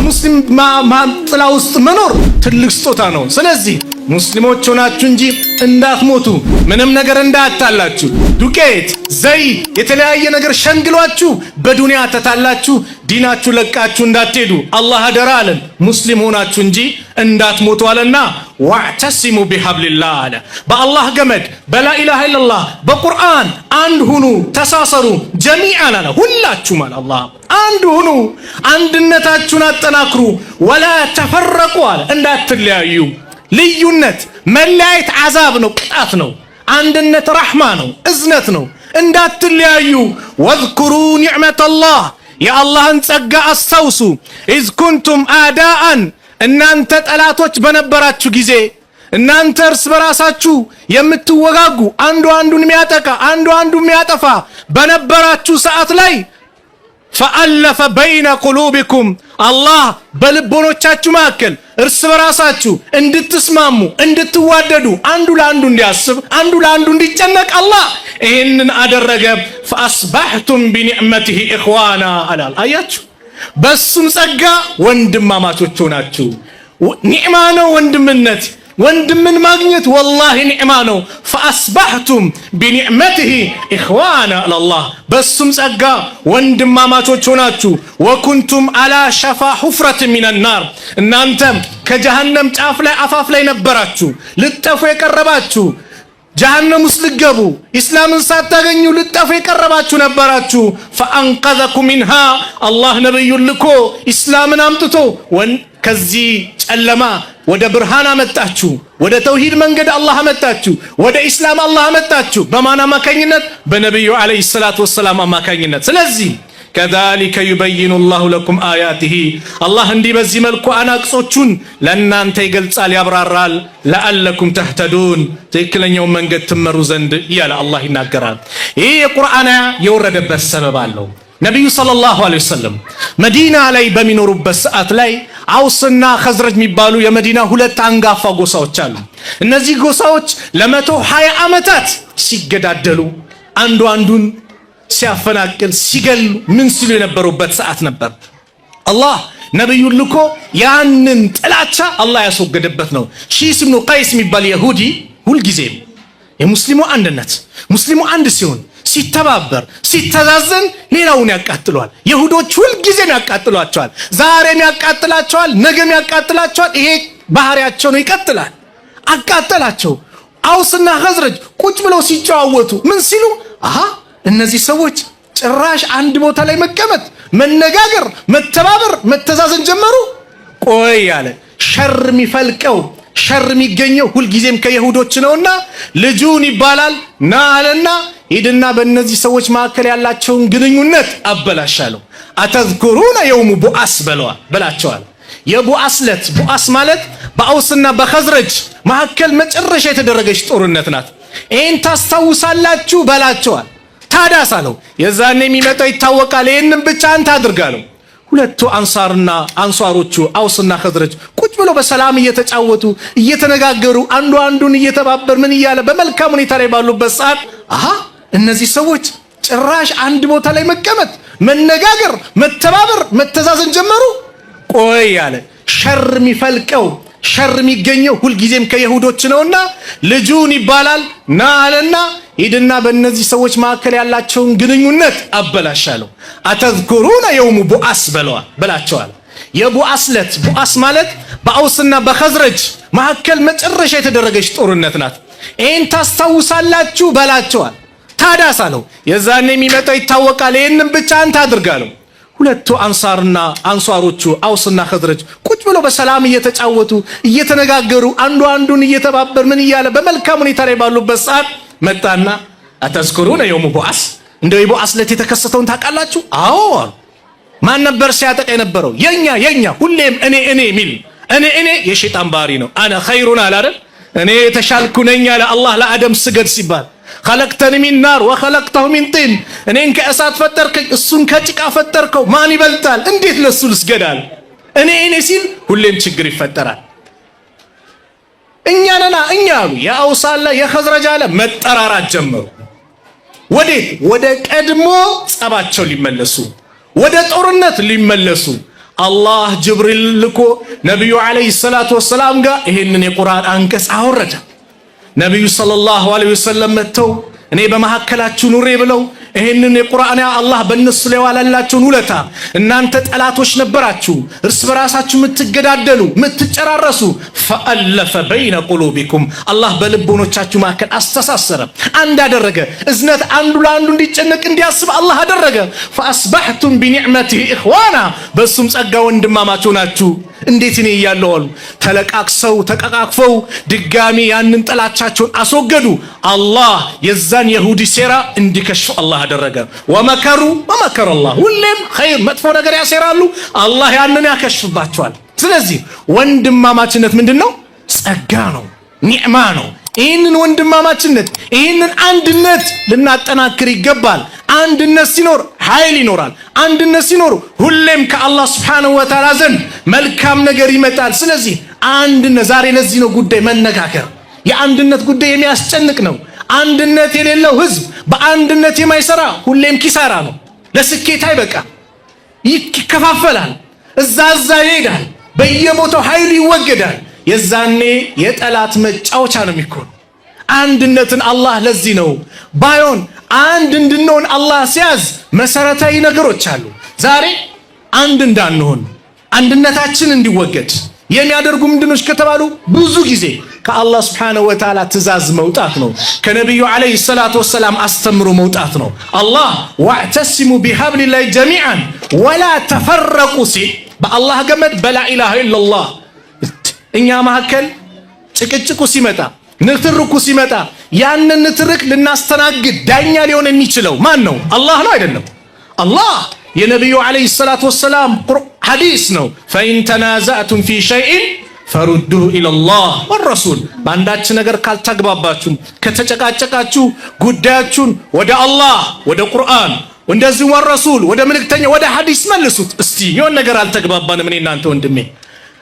በሙስሊም ጥላ ውስጥ መኖር ትልቅ ስጦታ ነው። ስለዚህ ሙስሊሞች ሆናችሁ እንጂ እንዳትሞቱ፣ ምንም ነገር እንዳታላችሁ፣ ዱቄት ዘይት የተለያየ ነገር ሸንግሏችሁ በዱንያ ተታላችሁ ዲናችሁ ለቃችሁ እንዳትሄዱ አላህ አደራ አለን። ሙስሊም ሆናችሁ እንጂ እንዳትሞቱ አለና ወዕተሲሙ ቢሐብሊላህ አለ። በአላህ ገመድ በላኢላሃ ኢለላህ በቁርአን አንድ ሁኑ፣ ተሳሰሩ ጀሚዓን አለ። ሁላችሁም አለ አላህ አንድ ሁኑ፣ አንድነታችሁን አጠናክሩ። ወላ ተፈረቁ አለ፣ እንዳትለያዩ። ልዩነት መለያየት አዛብ ነው፣ ቅጣት ነው። አንድነት ረሕማ ነው፣ እዝነት ነው። እንዳትለያዩ። ወዝኩሩ ኒዕመተላህ የአላህን ጸጋ አስታውሱ። ኢዝ ኩንቱም አዳአን እናንተ ጠላቶች በነበራችሁ ጊዜ፣ እናንተ እርስ በራሳችሁ የምትወጋጉ አንዱ አንዱን የሚያጠቃ አንዱ አንዱን የሚያጠፋ በነበራችሁ ሰዓት ላይ ፈአለፈ በይነ ቁሉቢኩም አላህ በልቦኖቻችሁ መካከል እርስ በራሳችሁ እንድትስማሙ እንድትዋደዱ አንዱ ለአንዱ እንዲያስብ አንዱ ለአንዱ እንዲጨነቅ አላህ ይህንን አደረገ። ፈአስባሕቱም ቢኒዕመቲሂ ኢኽዋና አላል። አያችሁ በሱም ጸጋ ወንድማማቾች ሆናችሁ። ኒዕማ ነው ወንድምነት፣ ወንድምን ማግኘት ወላሂ ኒዕማ ነው። ፈአስባሕቱም ቢኒዕመቲሂ ኢኽዋና አላህ በሱም ጸጋ ወንድማማቾች ሆናችሁ። ወኩንቱም አላ ሸፋ ሁፍረት ሚነናር እናንተም ከጀሃነም ጫፍ ላይ አፋፍ ላይ ነበራችሁ፣ ልጠፉ የቀረባችሁ ጀሃነም ውስጥ ልገቡ ኢስላምን ሳታገኙ ልጠፉ የቀረባችሁ ነበራችሁ። ፈአንቀዘኩም ሚንሃ አላህ ነብዩን ልኮ ኢስላምን አምጥቶ ከዚህ ጨለማ ወደ ብርሃን አመጣችሁ። ወደ ተውሂድ መንገድ አላህ አመጣችሁ። ወደ ኢስላም አላህ አመጣችሁ። በማን አማካኝነት? በነብዩ አለይሂ ሰላቱ ወሰላም አማካኝነት። ስለዚህ ከዛሊከ ዩበይኑ ላሁ ለኩም አያቲሂ አላህ እንዲህ በዚህ መልኩ አናቅጾቹን ለእናንተ ይገልጻል፣ ያብራራል። ለአለኩም ተህተዱን ትክክለኛውን መንገድ ትመሩ ዘንድ እያለ አላህ ይናገራል። ይህ የቁርአን አያ የወረደበት ሰበብ አለው። ነቢዩ ሰለላሁ ዐለይሂ ወሰለም መዲና ላይ በሚኖሩበት ሰዓት ላይ አውስና ኸዝረጅ የሚባሉ የመዲና ሁለት አንጋፋ ጎሳዎች አሉ። እነዚህ ጎሳዎች ለ120 ዓመታት ሲገዳደሉ አንዱ አንዱን ሲያፈናቅል ሲገሉ ምን ሲሉ የነበሩበት ሰዓት ነበር። አላህ ነብዩን ልኮ ያንን ጥላቻ አላህ ያስወገደበት ነው። ሺስ ኢብኑ ቀይስ የሚባል ይሁዲ ሁልጊዜም የሙስሊሙ አንድነት ሙስሊሙ አንድ ሲሆን ሲተባበር ሲተዛዘን ሌላውን ያቃጥለዋል። ይሁዶች ሁልጊዜም ያቃጥሏቸዋል። ዛሬም ያቃጥላቸዋል፣ ነገም ያቃጥላቸዋል። ይሄ ባህሪያቸው ነው፣ ይቀጥላል። አቃጠላቸው። አውስና ኸዝረጅ ቁጭ ብለው ሲጨዋወቱ ምን ሲሉ እነዚህ ሰዎች ጭራሽ አንድ ቦታ ላይ መቀመጥ፣ መነጋገር፣ መተባበር፣ መተዛዘን ጀመሩ። ቆይ ያለ ሸር የሚፈልቀው ሸር የሚገኘው ሁልጊዜም ከይሁዶች ነውና ልጁን ይባላል ና አለና ሂድና በእነዚህ ሰዎች መካከል ያላቸውን ግንኙነት አበላሻለሁ። አተዝኩሩነ የውሙ ቡአስ በላቸዋል። የቡአስ ዕለት ቡአስ ማለት በአውስና በኸዝረጅ መካከል መጨረሻ የተደረገች ጦርነት ናት። ይህን ታስታውሳላችሁ በላቸዋል። ታዳስ አለው የዛኔ የሚመጣው ይታወቃል። ይህንን ብቻ አንተ አድርጋለሁ። ሁለቱ አንሷሮቹ አውስና ኸዝረጅ ቁጭ ብሎ በሰላም እየተጫወቱ እየተነጋገሩ አንዱ አንዱን እየተባበር ምን እያለ በመልካም ሁኔታ ላይ ባሉበት ሰዓት እነዚህ ሰዎች ጭራሽ አንድ ቦታ ላይ መቀመጥ፣ መነጋገር፣ መተባበር፣ መተዛዘን ጀመሩ። ቆይ ያለ ሸር የሚፈልቀው ሸር የሚገኘው ሁልጊዜም ከይሁዶች ነውና ልጁን ይባላል ና አለና ሂድና በእነዚህ ሰዎች መካከል ያላቸውን ግንኙነት አበላሻለሁ። አተዝኩሩነ የውሙ ቡአስ በላቸዋል። የቡአስ ዕለት ቡአስ ማለት በአውስና በኸዝረጅ መካከል መጨረሻ የተደረገች ጦርነት ናት። ይህን ታስታውሳላችሁ በላቸዋል። ታዳስ አለው የዛኔ የሚመጣው ይታወቃል። ይህንን ብቻ አንተ አድርጋለሁ። ሁለቱ አንሷሮቹ አውስና ኸዝረጅ ቁጭ ብሎ በሰላም እየተጫወቱ እየተነጋገሩ አንዱ አንዱን እየተባበር ምን እያለ በመልካም ሁኔታ ላይ ባሉበት ሰዓት መጣና አተዝኩሩነ የውሙ ቡአስ እንደው የቡአስ ዕለት የተከሰተውን ታውቃላችሁ? አዎ አሉ። ማን ነበር ሲያጠቃ የነበረው? የኛ ሁሌም እኔ ሚል እኔ የሸይጣን ባህሪ ነው። አነ ኸይሩን አላደል እኔ የተሻልኩ ነኝ አለ አላህ ለአደም ስገድ ሲባል ኸለቅተኒ ሚን ናር ወኸለቅተሁ ሚን ጢን እኔን ከእሳት ፈጠርከኝ እሱን ከጭቃ ፈጠርከው ማን ይበልጣል? እንዴት ለሱ ልስገዳል? እኔ ሲል ሁሌም ችግር ይፈጠራል። እኛ አሉ የአውስ አለ የኸዝረጅ አለ መጠራራት ጀመሩ። ወዴት? ወደ ቀድሞ ጸባቸው ሊመለሱ፣ ወደ ጦርነት ሊመለሱ። አላህ ጅብሪል ልኮ ነብዩ አለይሂ ሰላቱ ወሰላም ጋር ይሄንን የቁርአን አንቀጽ አወረደ። ነብዩ ሰለላሁ ዐለይሂ ወሰለም መተው እኔ በመሐከላችሁ ኑሬ ብለው ይሄንን የቁርአን አላህ በእነሱ ላይ ዋላላችሁን ውለታ እናንተ ጠላቶች ነበራችሁ፣ እርስ በራሳችሁ የምትገዳደሉ የምትጨራረሱ፣ ፈአለፈ በይነ ቁሉቢኩም አላህ በልቦኖቻችሁ መካከል አስተሳሰረ፣ አንድ አደረገ። እዝነት አንዱ ለአንዱ እንዲጨነቅ እንዲያስብ አላህ አደረገ። ፈአስበሕቱም ቢኒዕመቲሂ ኢኽዋና በሱም ጸጋ ወንድማማች ሆናችሁ። እንዴት እኔ እያለሁ አሉ ተለቃቅሰው ተቀቃቅፈው ድጋሚ ያንን ጥላቻቸውን አስወገዱ። አላህ የዛን የሁዲ ሴራ እንዲከሽፍ አላህ አደረገ። ወመከሩ ወመከረ አላህ። ሁሌም ኸይር መጥፎ ነገር ያሴራሉ፣ አላህ ያንን ያከሽፍባቸዋል። ስለዚህ ወንድማማችነት ምንድነው? ጸጋ ነው፣ ኒዕማ ነው። ይህንን ወንድማማችነት ይህንን አንድነት ልናጠናክር ይገባል። አንድነት ሲኖር ኃይል ይኖራል። አንድነት ሲኖር ሁሌም ከአላህ Subhanahu Wa Ta'ala ዘንድ መልካም ነገር ይመጣል። ስለዚህ አንድነት ዛሬ ለዚህ ነው ጉዳይ መነጋገር። የአንድነት ጉዳይ የሚያስጨንቅ ነው። አንድነት የሌለው ህዝብ በአንድነት የማይሰራ ሁሌም ኪሳራ ነው። ለስኬት አይበቃ፣ ይከፋፈላል፣ እዛ ይሄዳል፣ በየቦታው ኃይል ይወገዳል። የዛኔ የጠላት መጫወቻ ነው የሚሆነው። አንድነትን አላህ ለዚህ ነው ባዮን አንድ እንድንሆን አላህ ሲያዝ መሰረታዊ ነገሮች አሉ። ዛሬ አንድ እንዳንሆን አንድነታችን እንዲወገድ የሚያደርጉ ምንድነው ከተባሉ ብዙ ጊዜ ከአላህ Subhanahu Wa Ta'ala ትእዛዝ መውጣት ነው። ከነብዩ አለይሂ ሰላቱ ወሰላም አስተምሮ መውጣት ነው። አላህ ወዕተሲሙ ቢሐብሊላሂ ጀሚዓን ወላ ተፈረቁ ሲል በአላህ ገመድ በላ ኢላሃ ኢላላህ እኛ መካከል ጭቅጭቁ ሲመጣ ንትርኩ ሲመጣ ያንን ንትርክ ልናስተናግድ ዳኛ ሊሆን የሚችለው ማን ነው? አላህ ነው አይደለም? አላህ የነብዩ አለይሂ ሰላቱ ወሰላም ሐዲስ ነው። ፈኢን ተናዛዕቱም ፊ ሸይኢን ፈሩዱሁ ኢለላህ ወረሱል። በአንዳች ነገር ካልተግባባችሁ ከተጨቃጨቃችሁ ጉዳያችሁን ወደ አላህ ወደ ቁርአን እንደዚህ ወረሱል ወደ መልእክተኛ ወደ ሐዲስ መልሱት። እስቲ የሆነ ነገር አልተግባባንም እኔ እናንተ ወንድሜ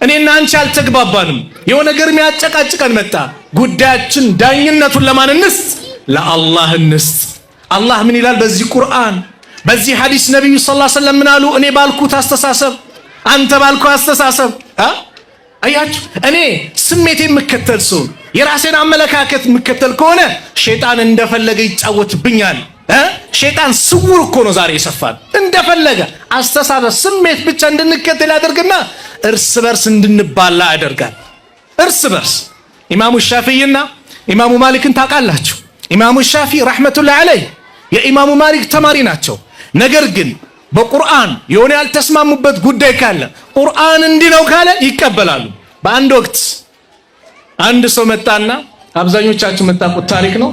እኔና አንቺ አልተግባባንም፣ የሆነ ነገር የሚያጨቃጭቀን መጣ። ጉዳያችን ዳኝነቱን ለማን እንስጥ? ለአላህ እንስጥ። አላህ ምን ይላል በዚህ ቁርአን በዚህ ሐዲስ? ነብዩ ሰለላሁ ዐለይሂ ወሰለም ምን አሉ? እኔ ባልኩት አስተሳሰብ አንተ ባልኩ አስተሳሰብ አያችሁ፣ እኔ ስሜቴ የምከተል ሰው የራሴን አመለካከት የምከተል ከሆነ ሸይጣን እንደፈለገ ይጫወትብኛል። ሸይጣን ስውር እኮ ነው ዛሬ ይሰፋል። እንደፈለገ አስተሳሰብ ስሜት ብቻ እንድንከተል ያደርግና እርስ በርስ እንድንባላ ያደርጋል። እርስ በርስ ኢማሙ ሻፊዒና ኢማሙ ማሊክን ታውቃላችሁ? ኢማሙ ሻፊዒ ረሕመቱላሂ ዐለይህ የኢማሙ ማሊክ ተማሪ ናቸው። ነገር ግን በቁርአን የሆነ ያልተስማሙበት ጉዳይ ካለ ቁርአን እንዲህ ነው ካለ ይቀበላሉ። በአንድ ወቅት አንድ ሰው መጣና አብዛኞቻችሁ መጣቁት ታሪክ ነው።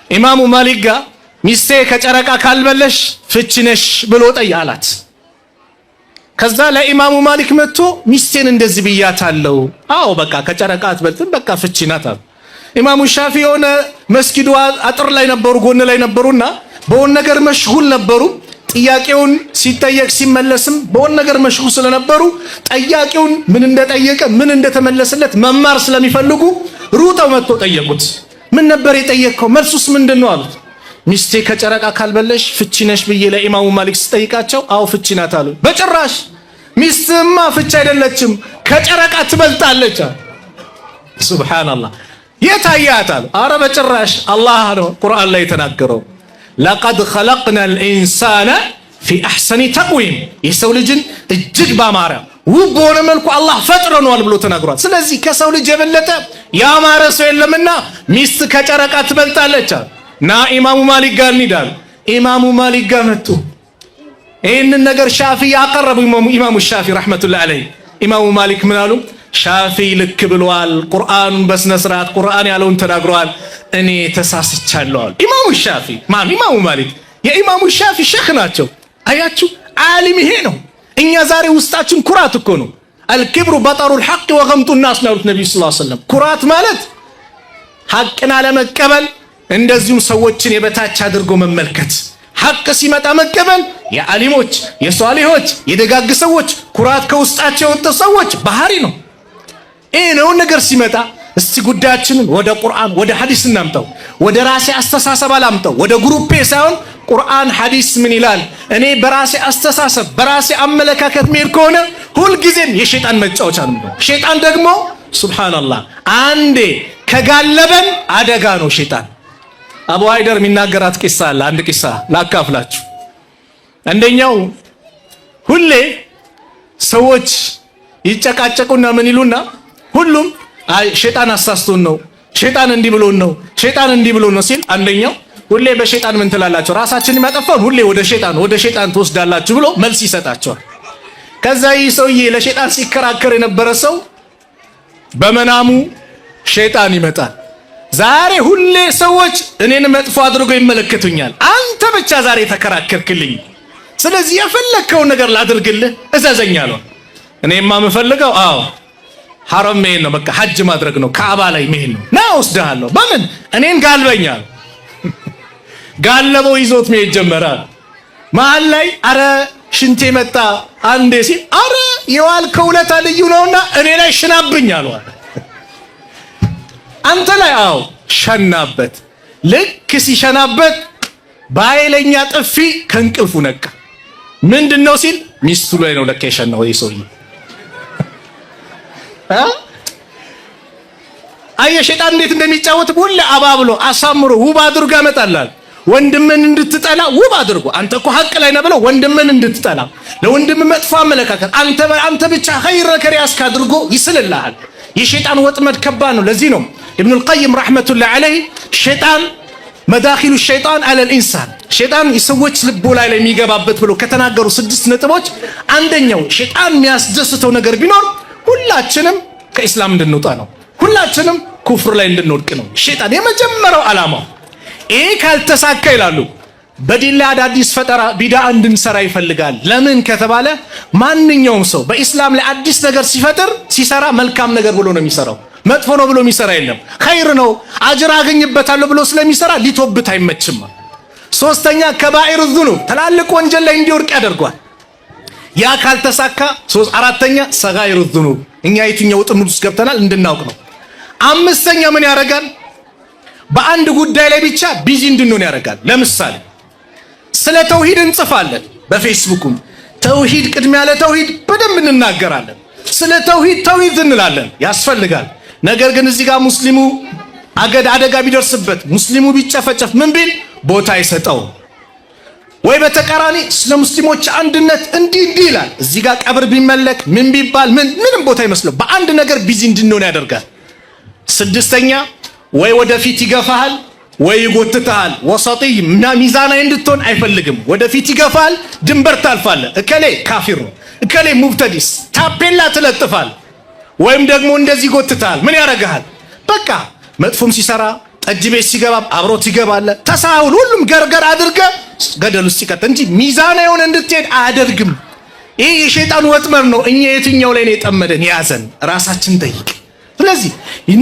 ኢማሙ ማሊክ ጋር ሚስቴ ከጨረቃ ካልበለሽ ፍቺ ነሽ ብሎ ጠያላት። ከዛ ለኢማሙ ማሊክ መጥቶ ሚስቴን እንደዚህ ብያታለሁ፣ አዎ በቃ ከጨረቃ አትበልጥም፣ በቃ ፍቺ ናት አሉ። ኢማሙ ሻፊዒ የሆነ መስጊዱ አጥር ላይ ነበሩ፣ ጎን ላይ ነበሩና በሆነ ነገር መሽጉል ነበሩ። ጥያቄውን ሲጠየቅ ሲመለስም በሆነ ነገር መሽጉል ስለነበሩ ጠያቂውን ምን እንደጠየቀ ምን እንደተመለሰለት መማር ስለሚፈልጉ ሩጠው መጥቶ ጠየቁት። ምን ነበር የጠየቀው? መልሱስ ምንድነው አሉት። ሚስቴ ከጨረቃ ካልበለሽ ፍቺ ነሽ ብዬ ለኢማሙ ማሊክ ስጠይቃቸው አው ፍቺ ናት አሉ። በጭራሽ ሚስትማ ፍቺ አይደለችም ከጨረቃ ትበልጣለች። ሱብሃንአላህ የታያት አሉ። አረ በጭራሽ አላህ ነው ቁርአን ላይ የተናገረው ለቀድ ኸለቅነል ኢንሳነ ፊ አሕሰኒ ተቅዊም የሰው ልጅን እጅግ ባማረ ውብ በሆነ መልኩ አላህ ፈጥረነዋል ብሎ ተናግሯል። ስለዚህ ከሰው ልጅ የበለጠ ያማረ ሰው የለምና ሚስት ከጨረቃ ትበልጣለች ና ኢማሙ ማሊክ ጋር እንሂዳለን። ኢማሙ ማሊክ ጋር መጡ። ይህንን ነገር ሻፊዒ ያቀረቡ ኢማሙ ሻፊዒ ረሕመቱላሂ ዐለይህ ኢማሙ ማሊክ ምን አሉ? ሻፊዒ ልክ ብለዋል፣ ቁርአኑን በስነ ስርዓት ቁርአን ያለውን ተናግረዋል፣ እኔ ተሳስቻለሁ አሉ። ኢማሙ ሻፊዒ ማን? ኢማሙ ማሊክ የኢማሙ ሻፊዒ ሼኽ ናቸው። አያችሁ ዓሊም ይሄ ነው። እኛ ዛሬ ውስጣችን ኩራት እኮ ነው። አልኪብሩ በጠሩል ሐቅ ወገምጡ ናስ ነው ያሉት ነብዩ ሰለላሁ ዐለይሂ ወሰለም። ኩራት ማለት ሐቅን አለመቀበል እንደዚሁም ሰዎችን የበታች አድርጎ መመልከት። ሐቅ ሲመጣ መቀበል የዓሊሞች የሷሊሆች የደጋግ ሰዎች ኩራት ከውስጣቸው የወጣ ሰዎች ባህሪ ነው። ይሄ ነው ነገር ሲመጣ እስቲ ጉዳያችንን ወደ ቁርአን ወደ ሐዲስ እናምጣው። ወደ ራሴ አስተሳሰብ አላምጣው፣ ወደ ግሩፔ ሳይሆን ቁርአን ሐዲስ ምን ይላል? እኔ በራሴ አስተሳሰብ በራሴ አመለካከት መሄድ ከሆነ ሁልጊዜም የሸይጣን መጫወቻ ነው። ሸይጣን ደግሞ ሱብሃንአላህ አንዴ ከጋለበን አደጋ ነው ሸይጣን። አቡ ሃይደር የሚናገራት ቂሳ አለ። አንድ ቂሳ ላካፍላችሁ። አንደኛው ሁሌ ሰዎች ይጨቃጨቁና ምን ይሉና ሁሉም አይ ሸይጣን አሳስቶን ነው፣ ሸይጣን እንዲህ ብሎን ነው፣ ሸይጣን እንዲህ ብሎን ነው ሲል አንደኛው ሁሌ በሸይጣን ምን ትላላችሁ? ራሳችንን የሚያጠፋው ሁሌ ወደ ሸይጣን ትወስዳላችሁ ብሎ መልስ ይሰጣቸዋል። ከዛ ይህ ሰውዬ ለሸይጣን ሲከራከር የነበረ ሰው በመናሙ ሸይጣን ይመጣል። ዛሬ ሁሌ ሰዎች እኔን መጥፎ አድርገው ይመለከቱኛል፣ አንተ ብቻ ዛሬ ተከራከርክልኝ፣ ስለዚህ የፈለከውን ነገር ላድርግልህ እዘዘኝ አለው። እኔማ የምፈልገው ሐረም መሄድ ነው፣ በቃ ሐጅ ማድረግ ነው፣ ካዕባ ላይ መሄድ ነው። ና ወስደሃለሁ። በምን እኔን ጋልበኛል። ጋለበው ይዞት መሄድ ጀመረ። መሀል ላይ አረ ሽንቴ መጣ አንዴ ሲል አረ የዋልከው ውለታ ልዩ ነውና እኔ ላይ ሽናብኝ አለው። አንተ ላይ ሸናበት። ልክ ሲሸናበት በኃይለኛ ጥፊ ከእንቅልፉ ነቃ። ምንድነው ሲል ሚስቱ ላይ ነው ለካ የሸናው ይሄ ሰውዬ። አየ ሸይጣን እንዴት እንደሚጫወት ሁሉ አባብሎ አሳምሮ ውብ አድርጎ ያመጣላል። ወንድምን እንድትጠላ ውብ አድርጎ አንተ እኮ ሐቅ ላይ ነህ ብለው ወንድምን እንድትጠላ ለወንድም መጥፎ አመለካከት አንተ ብቻ ኸይር ከሪያስክ አድርጎ ይስልልሃል። የሸይጣን ወጥመድ ከባድ ነው። ለዚህ ነው ኢብኑል ቀይም ረህመቱላሂ ዐለይሂ ሸይጣን መዳኺሉ ሸይጣን አለል ኢንሳን ሸይጣን የሰዎች ልቦ ላይ የሚገባበት ብሎ ከተናገሩ 6 ነጥቦች አንደኛው ሸይጣን የሚያስደስተው ነገር ቢኖር ሁላችንም ከኢስላም እንድንወጣ ነው። ሁላችንም ኩፍር ላይ እንድንወድቅ ነው ሸይጣን የመጀመሪያው ዓላማው። ይሄ ካልተሳካ ይላሉ በዲን ላይ አዳዲስ ፈጠራ ቢድዓ እንድንሰራ ይፈልጋል። ለምን ከተባለ ማንኛውም ሰው በኢስላም ላይ አዲስ ነገር ሲሰራ መልካም ነገር ብሎ ነው የሚሰራው፣ መጥፎ ነው ብሎ የሚሰራ የለም። ኸይር ነው አጅር አገኝበታለሁ ብሎ ስለሚሰራ ሊቶብት አይመችም። ሶስተኛ ከባኢር ዙኑብ ትላልቅ ወንጀል ላይ እንዲወድቅ ያደርጓል። ያ ካልተሳካ አራተኛ ሰጋኢር ዙኑብ እኛ የትኛው ጥምር ውስጥ ገብተናል እንድናውቅ ነው። አምስተኛ ምን ያደርጋል? በአንድ ጉዳይ ላይ ብቻ ቢዚ እንድንሆን ያደርጋል። ለምሳሌ ስለ ተውሂድ እንጽፋለን፣ በፌስቡክም ተውሂድ ቅድሚያ ለተውሂድ በደንብ እንናገራለን። ስለ ተውሂድ እንላለን፣ ያስፈልጋል። ነገር ግን እዚህ ጋር ሙስሊሙ አደጋ ቢደርስበት ሙስሊሙ ቢጨፈጨፍ ምን ቢል ቦታ አይሰጠው። ወይ በተቃራኒ ስለ ሙስሊሞች አንድነት እንዲህ ይላል። እዚህ ጋር ቀብር ቢመለክ ምን ቢባል ምንም ቦታ አይመስለው። በአንድ ነገር ቢዚ እንድንሆን ያደርጋል። ስድስተኛ ወይ ወደፊት ይገፋሃል ወይ ይጎትታል። ወሰጢይ ሚዛናዊ እንድትሆን አይፈልግም። ወደፊት ይገፋል፣ ድንበር ታልፋለህ። እከሌ ካፊር ነው፣ እከሌ ሙብተዲስ ታፔላ ትለጥፋል። ወይም ደግሞ እንደዚህ ይጎትታል። ምን ያደርግሃል? በቃ መጥፎም ሲሰራ ጠጅ ቤት ሲገባ አብሮት ይገባል። ተሳሁል ሁሉም ገርገር አድርገ ገደል ውስጥ ይቀጥ እንጂ ሚዛናዊ ሆነ እንድትሄድ አያደርግም። ይሄ የሸይጣን ወጥመድ ነው። እኛ የትኛው ላይ ነው የጠመደን? ያዘን ራሳችን ጠይቅ። ስለዚህ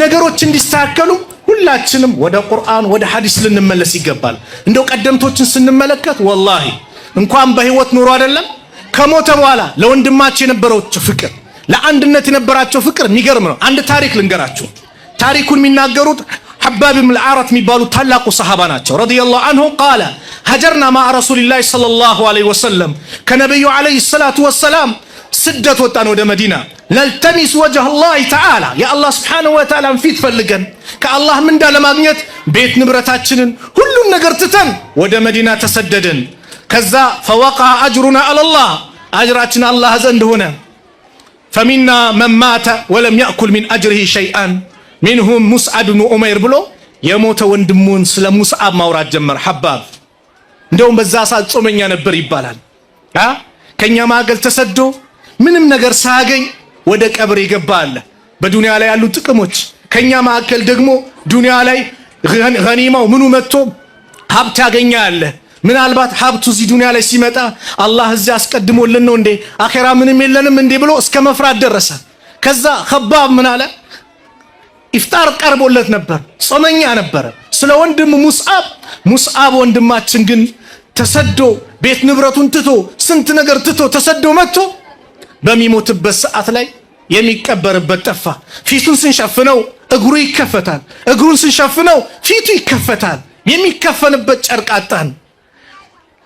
ነገሮች እንዲስተካከሉ ሁላችንም ወደ ቁርአን ወደ ሐዲስ ልንመለስ ይገባል። እንደው ቀደምቶችን ስንመለከት ወላሂ እንኳን በህይወት ኑሮ አይደለም ከሞተ በኋላ ለወንድማቸው የነበረው ፍቅር፣ ለአንድነት የነበራቸው ፍቅር የሚገርም ነው። አንድ ታሪክ ልንገራችሁ። ታሪኩን የሚናገሩት ሐባብ ብን አልዓረት የሚባሉ ታላቁ ሰሃባ ናቸው ረዲየላሁ ዐንሁ። ቃለ ሀጀርና ማዕ ረሱሊላሂ ሰለላሁ ዐለይሂ ወሰለም ከነቢዩ ዐለይሂ ሰላቱ ወሰላም ስደት ወጣን ወደ መዲና። ነልተሚስ ወጅህ አላህ ተዓላ የአላህ ስብሓነሁ ወተዓላን ፊት ፈልገን ከአላህ ምንዳ ለማግኘት ቤት ንብረታችንን ሁሉን ነገር ትተን ወደ መዲና ተሰደድን። ከዛ ፈወቀዐ አጅሩና አለላህ አጅራችን አላህ ዘንድ ሆነ። ፈሚና መን ማተ ወለም ያእኩል ሚን አጅሪሂ ሸይአን ሚንሁም ሙስዓብ ብኑ ዑመይር ብሎ የሞተ ወንድሙን ስለ ሙስዓብ ማውራት ጀመር ሐባብ። እንደውም በዛ ሰዓት ጾመኛ ነበር ይባላል። ከኛ ማገል ተሰዶ ምንም ነገር ሳያገኝ ወደ ቀብር የገባ አለ። በዱንያ ላይ ያሉ ጥቅሞች ከኛ ማዕከል ደግሞ ዱንያ ላይ ገኒማው ምኑ መጥቶ ሀብት ያገኛ አለ። ምናልባት ሀብቱ እዚህ ዱንያ ላይ ሲመጣ አላህ እዚህ አስቀድሞልን ነው እንዴ አኺራ ምንም የለንም እንዴ ብሎ እስከ መፍራት ደረሰ። ከዛ ኸባብ ምን አለ? ኢፍጣር ቀርቦለት ነበር፣ ጾመኛ ነበረ። ስለ ወንድም ሙስዓብ ወንድማችን ግን ተሰዶ ቤት ንብረቱን ትቶ ስንት ነገር ትቶ ተሰዶ መጥቶ በሚሞትበት ሰዓት ላይ የሚቀበርበት ጠፋ። ፊቱን ስንሸፍነው እግሩ ይከፈታል። እግሩን ስንሸፍነው ፊቱ ይከፈታል። የሚከፈንበት ጨርቅ አጣን።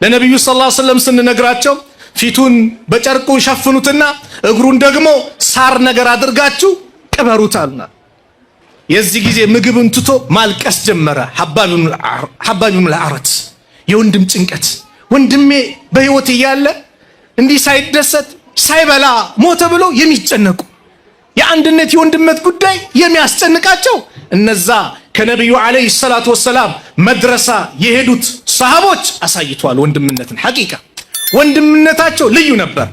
ለነብዩ ሰለላሁ ዐለይሂ ወሰለም ስንነግራቸው ፊቱን በጨርቁ ሸፍኑትና እግሩን ደግሞ ሳር ነገር አድርጋችሁ ቅበሩታልና የዚህ ጊዜ ምግብን ትቶ ማልቀስ ጀመረ። ሐባብ ኢብኑ አልአረት የወንድም ጭንቀት፣ ወንድሜ በህይወት እያለ እንዲህ ሳይደሰት ሳይበላ ሞተ ብሎ የሚጨነቁ የአንድነት የወንድነት ጉዳይ የሚያስጨንቃቸው እነዛ ከነብዩ አለይሂ ሰላቱ ወሰላም መድረሳ የሄዱት ሰሃቦች አሳይቷል። ወንድምነትን ሐቂቃ ወንድምነታቸው ልዩ ነበር።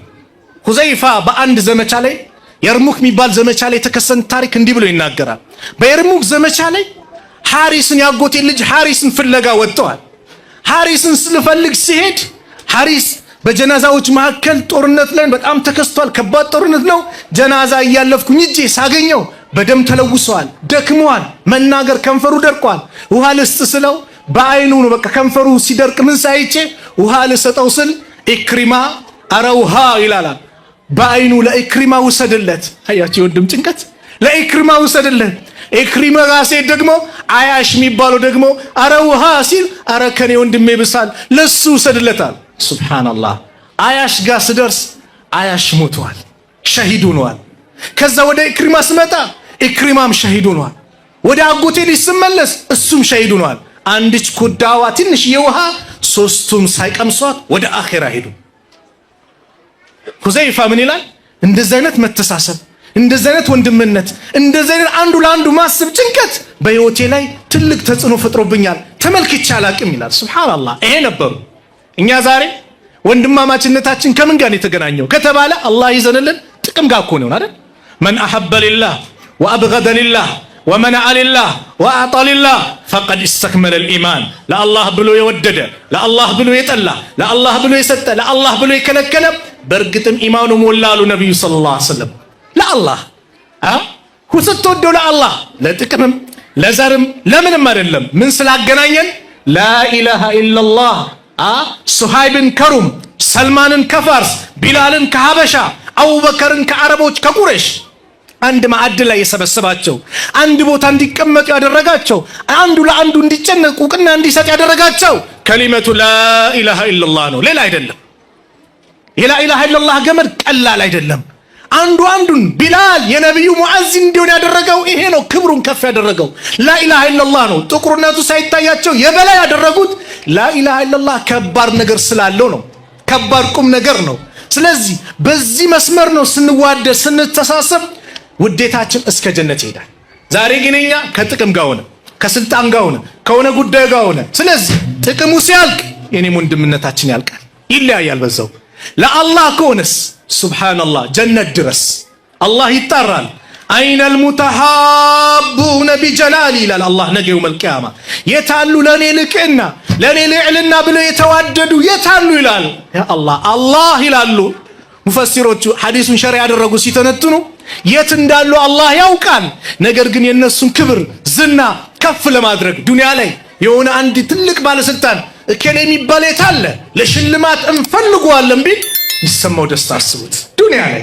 ሁዘይፋ በአንድ ዘመቻ ላይ የርሙክ የሚባል ዘመቻ ላይ የተከሰተ ታሪክ እንዲህ ብሎ ይናገራል። በየርሙክ ዘመቻ ላይ ሐሪስን ያጎቴ ልጅ ሐሪስን ፍለጋ ወጥተዋል። ሐሪስን ስለፈልግ ሲሄድ ሐሪስ በጀናዛዎች መካከል ጦርነት ላይ በጣም ተከስቷል። ከባድ ጦርነት ነው። ጀናዛ እያለፍኩኝ እጄ ሳገኘው በደም ተለውሷል፣ ደክሟል፣ መናገር ከንፈሩ ደርቋል። ውሃ ልስጥ ስለው በአይኑ ነው በቃ ከንፈሩ ሲደርቅ ምን ሳይቼ ውሃ ልሰጠው ስል ኢክሪማ አረ ውሃ ይላል። በአይኑ ለኢክሪማ ውሰድለት። አያችሁ ወንድም ጭንቀት፣ ለኢክሪማ ውሰድለት። ኢክሪማ ጋር ሲሄድ ደግሞ አያሽ የሚባለው ደግሞ አረ ውሃ ሲል አረ ከኔ ወንድሜ ብሳል ለሱ ውሰድለታል። ሱብሃንአላህ አያሽ ጋር ስደርስ አያሽ ሞቷል፣ ሸሂድ ሆኗል። ከዛ ወደ ኢክሪማ ስመጣ ኢክሪማም ሸሂድ ሆኗል። ወደ አጎቴ ልጅ ስመለስ እሱም ሸሂድ ሆኗል። አንድች ኩዳዋ ትንሽ የውሃ ሶስቱም ሳይቀምሷት ወደ አኺራ ሄዱ። ሁዘይፋ ምን ይላል? እንደዚህ አይነት መተሳሰብ፣ እንደዚህ አይነት ወንድምነት፣ እንደዚህ አይነት አንዱ ለአንዱ ማስብ ጭንቀት በህይወቴ ላይ ትልቅ ተጽዕኖ ፈጥሮብኛል፣ ተመልክቼ አላቅም ይላል። ሱብሃንአላህ ይሄ ነበሩ። እኛ ዛሬ ወንድማማችነታችን ከምን ጋር የተገናኘው ከተባለ አላህ ይዘንልን ጥቅም ጋር እኮ ነው አይደል? መን አሐበ ሊላህ ወአብገደ ሊላህ ወመነዐ ሊላህ ወአዕጣ ሊላህ ፈቀድ ኢስተክመለ ልኢማን። ለአላህ ብሎ የወደደ፣ ለአላህ ብሎ የጠላ፣ ለአላህ ብሎ የሰጠ፣ ለአላህ ብሎ የከለከለ በእርግጥም ኢማኑ ሞላሉ ነቢዩ ሰለላሁ ዐለይሂ ወሰለም። ለአላህ ስትወደው ለአላህ ለጥቅምም ለዘርም ለምንም አይደለም። ምን ስላገናኘን? ላኢላሃ ኢለላህ ሱሃይብን ከሩም፣ ሰልማንን ከፋርስ፣ ቢላልን ከሀበሻ፣ አቡበከርን ከአረቦች ከቁረሽ አንድ ማዕድ ላይ የሰበሰባቸው፣ አንድ ቦታ እንዲቀመጡ ያደረጋቸው፣ አንዱ ለአንዱ እንዲጨነቁ እውቅና እንዲሰጥ ያደረጋቸው ከሊመቱ ላኢላሃ ኢለላህ ነው፣ ሌላ አይደለም። የላኢላሃ ኢለላህ ገመድ ቀላል አይደለም። አንዱ አንዱን ቢላል የነቢዩ ሙዓዚን እንዲሆን ያደረገው ይሄ ነው። ክብሩን ከፍ ያደረገው ላኢላሃ ኢለላህ ነው። ጥቁርነቱ ሳይታያቸው የበላይ ያደረጉት ላኢላሃ ኢለላህ ከባድ ነገር ስላለው ነው። ከባድ ቁም ነገር ነው። ስለዚህ በዚህ መስመር ነው ስንዋደድ ስንተሳሰብ ውዴታችን እስከ ጀነት ይሄዳል። ዛሬ ግን እኛ ከጥቅም ጋር ሆነ፣ ከስልጣን ጋር ሆነ፣ ከሆነ ጉዳይ ጋር ሆነ። ስለዚህ ጥቅሙ ሲያልቅ የኔም ወንድምነታችን ያልቃል፣ ይለያያል በዛው። ለአላህ ከሆነስ ሱብሃንአላህ ጀነት ድረስ አላህ ይጣራል። አይነል ሙተሃቡነ ቢጀላሊ ይላል አላህ ነገ የውመል ቂያማ። የታሉ ለኔ ልቅና ለኔ ልዕልና ብለው የተዋደዱ የታሉ ይላል። ያ አላህ አላህ ይላሉ ሙፈሲሮቹ ሐዲሱን ሸሪዓ ያደረጉ ሲተነትኑ የት እንዳሉ አላህ ያውቃል። ነገር ግን የነሱን ክብር ዝና ከፍ ለማድረግ ዱንያ ላይ የሆነ አንድ ትልቅ ባለስልጣን እከሌ የሚባል የታለ ለሽልማት እንፈልገዋለን ቢል ይሰማው ደስታ አስቡት ዱንያ ላይ